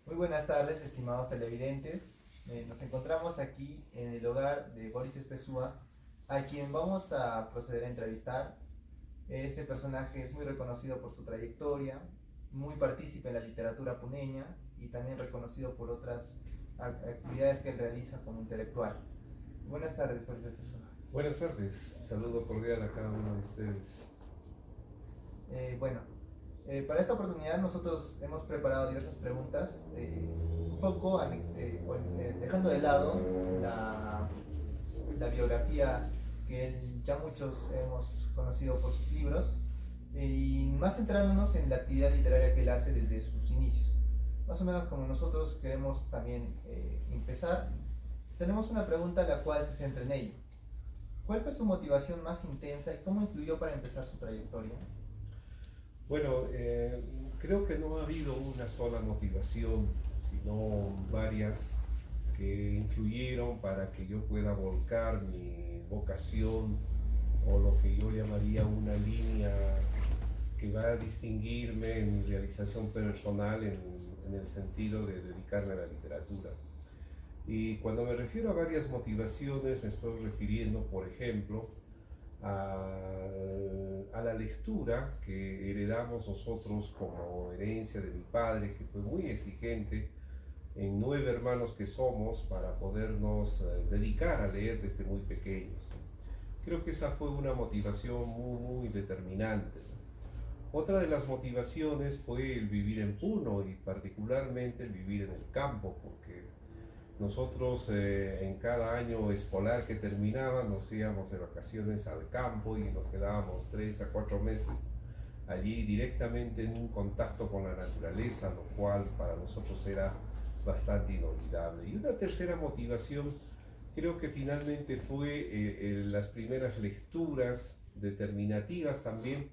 Muy buenas tardes, estimados televidentes. Nos encontramos aquí en el hogar de Boris Espesúa, a quien vamos a proceder a entrevistar. Este personaje es muy reconocido por su trayectoria, muy partícipe en la literatura puneña y también reconocido por otras actividades que él realiza como intelectual. Buenas tardes, Boris Espesúa. Buenas tardes, saludo cordial a cada uno de ustedes. Bueno, para esta oportunidad nosotros hemos preparado diversas preguntas, un poco dejando de lado la biografía que ya muchos hemos conocido por sus libros, y más centrándonos en la actividad literaria que él hace desde sus inicios. Más o menos como nosotros queremos también empezar, tenemos una pregunta la cual se centra en ello. ¿Cuál fue su motivación más intensa y cómo influyó para empezar su trayectoria? Bueno, creo que no ha habido una sola motivación, sino varias que influyeron para que yo pueda volcar mi vocación o lo que yo llamaría una línea que va a distinguirme en mi realización personal en el sentido de dedicarme a la literatura. Y cuando me refiero a varias motivaciones, me estoy refiriendo, por ejemplo, a la lectura que heredamos nosotros como herencia de mi padre, que fue muy exigente en 9 hermanos que somos para podernos dedicar a leer desde muy pequeños. Creo que esa fue una motivación muy determinante. Otra de las motivaciones fue el vivir en Puno y particularmente el vivir en el campo, porque nosotros en cada año escolar que terminaba nos íbamos de vacaciones al campo y nos quedábamos 3 a 4 meses allí directamente en un contacto con la naturaleza, lo cual para nosotros era bastante inolvidable. Y una tercera motivación creo que finalmente fue las primeras lecturas determinativas también,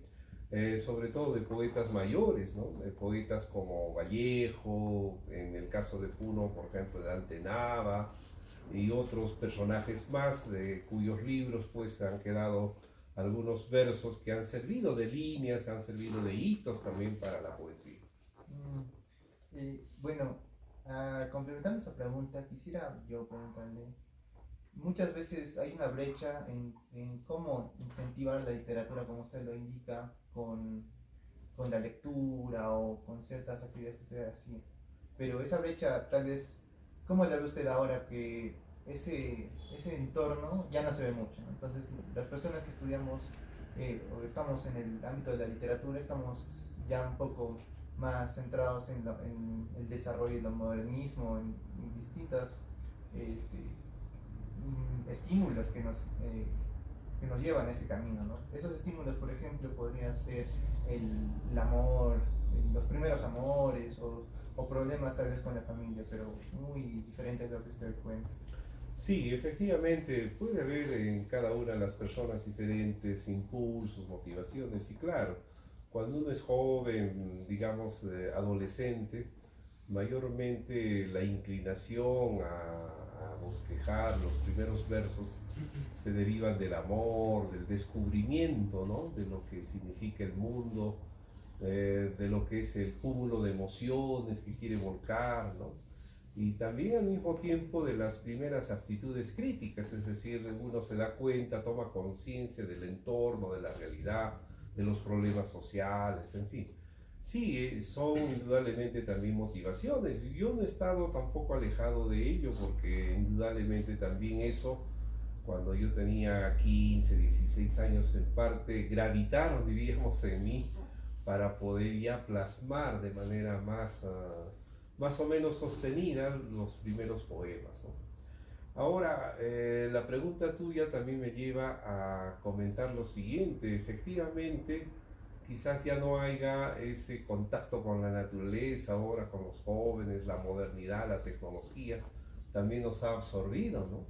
sobre todo de poetas mayores, ¿no? De poetas como Vallejo, en el caso de Puno, por ejemplo, de Dante Nava, y otros personajes más, de cuyos libros pues han quedado algunos versos que han servido de líneas, han servido de hitos también para la poesía. Bueno, complementando esa pregunta, quisiera yo preguntarle, muchas veces hay una brecha en cómo incentivar la literatura, como usted lo indica, con la lectura o con ciertas actividades que usted hacía. Pero esa brecha, tal vez, ¿cómo la ve usted ahora que ese entorno ya no se ve mucho, ¿no? Entonces, las personas que estudiamos o estamos en el ámbito de la literatura, estamos ya un poco más centrados en el desarrollo del modernismo, en distintas estímulos que nos llevan a ese camino, ¿no? Esos estímulos, por ejemplo, podrían ser el amor, los primeros amores o problemas tal vez con la familia, pero muy diferente de lo que usted cuenta. Sí, efectivamente, puede haber en cada una de las personas diferentes impulsos, motivaciones, y claro, cuando uno es joven, digamos, adolescente, mayormente la inclinación a bosquejar los primeros versos se derivan del amor, del descubrimiento, ¿no? De lo que significa el mundo, de lo que es el cúmulo de emociones que quiere volcar, ¿no? Y también al mismo tiempo de las primeras aptitudes críticas, es decir, uno se da cuenta, toma conciencia del entorno, de la realidad, de los problemas sociales, en fin. Sí, son indudablemente también motivaciones. Yo no he estado tampoco alejado de ello porque indudablemente también eso, cuando yo tenía 15, 16 años, en parte gravitaron, diríamos, en mí para poder ya plasmar de manera más o menos sostenida los primeros poemas, ¿no? Ahora, la pregunta tuya también me lleva a comentar lo siguiente. Efectivamente, quizás ya no haya ese contacto con la naturaleza ahora, con los jóvenes, la modernidad, la tecnología, también nos ha absorbido, ¿no?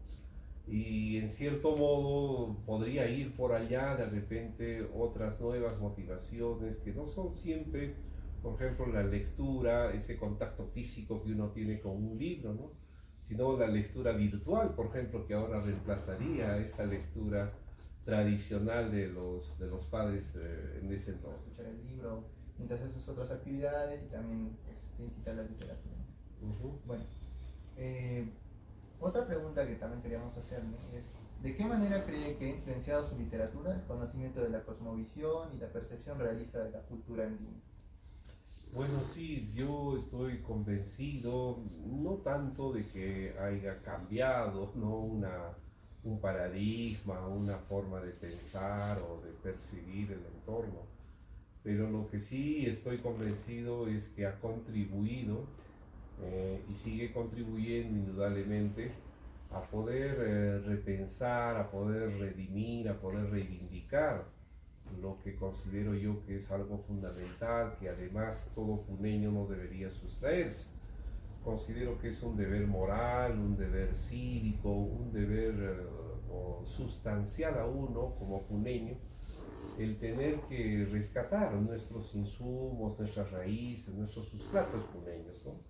Y en cierto modo podría ir por allá de repente otras nuevas motivaciones que no son siempre, por ejemplo, la lectura, ese contacto físico que uno tiene con un libro, ¿no? Sino la lectura virtual, por ejemplo, que ahora reemplazaría esa lectura tradicional de los padres en ese entonces. Escuchar el libro mientras haces otras actividades y también pues, te incita a la literatura. Ujú. Bueno, eh, otra pregunta que también queríamos hacerle es, ¿de qué manera cree que ha influenciado su literatura el conocimiento de la cosmovisión y la percepción realista de la cultura andina? Bueno, sí, yo estoy convencido, no tanto de que haya cambiado, ¿no? Un paradigma, una forma de pensar o de percibir el entorno, pero lo que sí estoy convencido es que ha contribuido y sigue contribuyendo indudablemente a poder repensar, a poder redimir, a poder reivindicar lo que considero yo que es algo fundamental, que además todo puneño no debería sustraerse. Considero que es un deber moral, un deber cívico, un deber sustancial a uno como puneño, el tener que rescatar nuestros insumos, nuestras raíces, nuestros sustratos puneños, ¿no?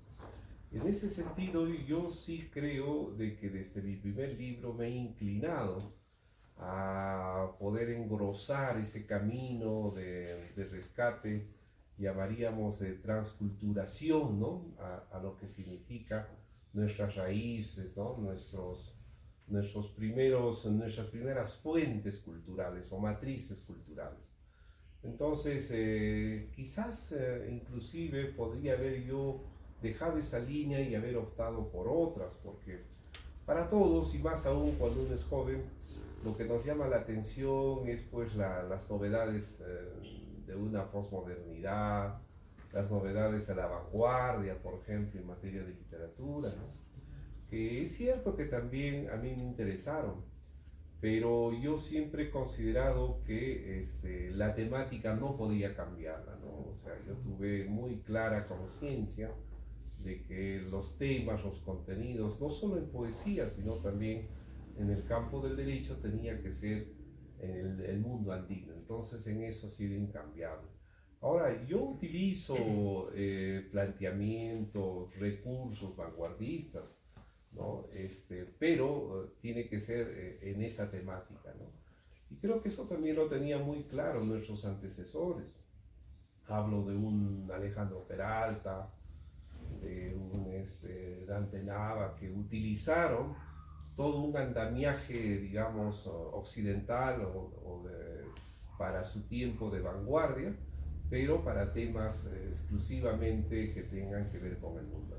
En ese sentido, yo sí creo de que desde mi primer libro me he inclinado a poder engrosar ese camino de rescate, llamaríamos de transculturación, ¿no? A lo que significa nuestras raíces, ¿no? Nuestras primeras fuentes culturales o matrices culturales. Entonces, quizás inclusive podría haber yo dejado esa línea y haber optado por otras, porque para todos y más aún cuando uno es joven, lo que nos llama la atención es pues las novedades de una posmodernidad, las novedades de la vanguardia, por ejemplo, en materia de literatura, ¿no? Que es cierto que también a mí me interesaron, pero yo siempre he considerado que la temática no podía cambiarla, ¿no? O sea, yo tuve muy clara conciencia de que los temas, los contenidos, no solo en poesía, sino también en el campo del derecho, tenía que ser en el mundo andino. Entonces en eso ha sido incambiable. Ahora, yo utilizo planteamientos, recursos vanguardistas, ¿no? Pero tiene que ser en esa temática, ¿no? Y creo que eso también lo tenían muy claro nuestros antecesores. Hablo de un Alejandro Peralta, de un Dante Nava, que utilizaron todo un andamiaje, digamos, occidental para su tiempo de vanguardia, pero para temas exclusivamente que tengan que ver con el mundo.